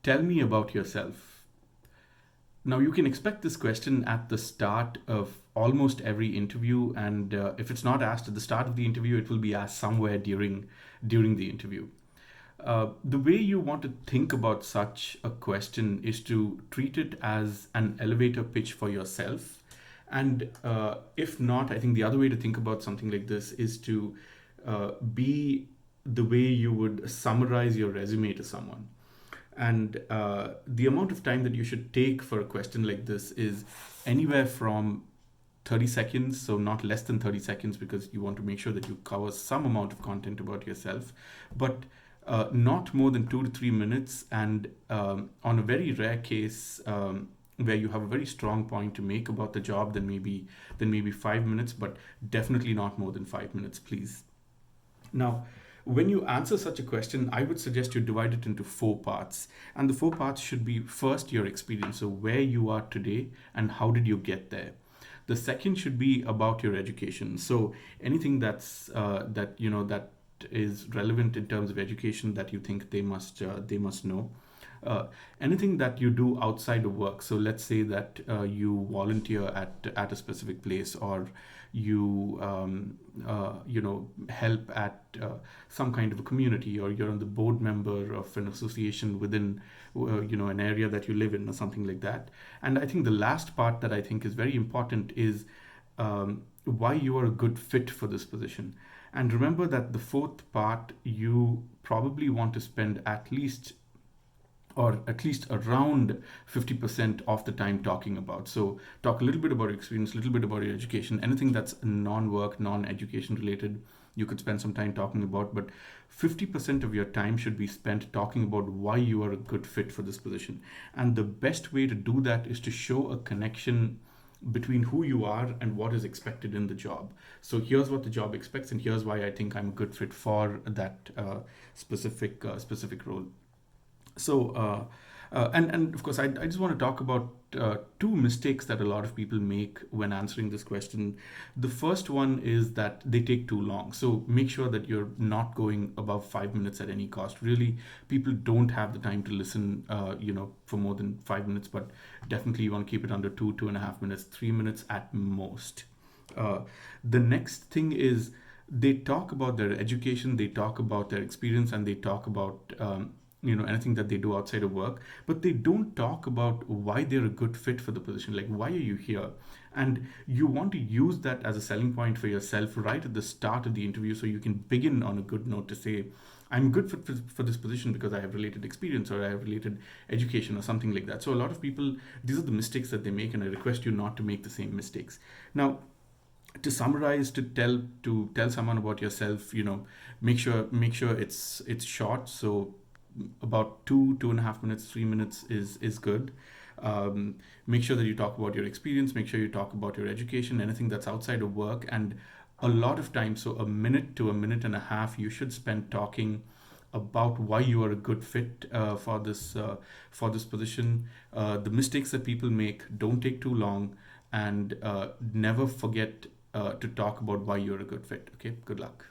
Tell me about yourself. Now, you can expect this question at the start of almost every interview, and if it's not asked at the start of the interview, it will be asked somewhere during the interview. The way you want to think about such a question is to treat it as an elevator pitch for yourself. And if not, I think the other way to think about something like this is to be the way you would summarize your resume to someone. And the amount of time that you should take for a question like this is anywhere from 30 seconds, so not less than 30 seconds, because you want to make sure that you cover some amount of content about yourself, but not more than 2 to 3 minutes. And on a very rare case, where you have a very strong point to make about the job, then maybe 5 minutes, but definitely not more than 5 minutes, please. Now, when you answer such a question, I would suggest you divide it into four parts. And the four parts should be: first, your experience, so where you are today and how did you get there. The second should be about your education. So anything that is relevant in terms of education that you think they must know. Uh, Anything that you do outside of work. So let's say that you volunteer at a specific place, or you help at some kind of a community, or you're on the board member of an association within an area that you live in, or something like that. And I think the last part that I think is very important is why you are a good fit for this position. And remember that the fourth part, you probably want to spend at least around 50% of the time talking about. So talk a little bit about your experience, a little bit about your education, anything that's non-work, non-education related, you could spend some time talking about, but 50% of your time should be spent talking about why you are a good fit for this position. And the best way to do that is to show a connection between who you are and what is expected in the job. So here's what the job expects, and here's why I think I'm a good fit for that specific role. So, and of course, I just want to talk about two mistakes that a lot of people make when answering this question. The first one is that they take too long. So make sure that you're not going above 5 minutes at any cost. Really, people don't have the time to listen, for more than 5 minutes, but definitely you want to keep it under 2.5 minutes, 3 minutes at most. Uh, the next thing is they talk about their education, they talk about their experience, and they talk about anything that they do outside of work, but they don't talk about why they're a good fit for the position. Like, why are you here? And you want to use that as a selling point for yourself right at the start of the interview, so you can begin on a good note to say, I'm good for this position because I have related experience, or I have related education, or something like that. So a lot of people, these are the mistakes that they make, and I request you not to make the same mistakes. Now, to summarize, to tell someone about yourself, make sure it's short. So about 2.5 minutes, 3 minutes is good. Make sure that you talk about your experience, make sure you talk about your education, anything that's outside of work. And a lot of time, so a minute to a minute and a half, you should spend talking about why you are a good fit for this position. The mistakes that people make, don't take too long, and never forget to talk about why you're a good fit. Okay, good luck.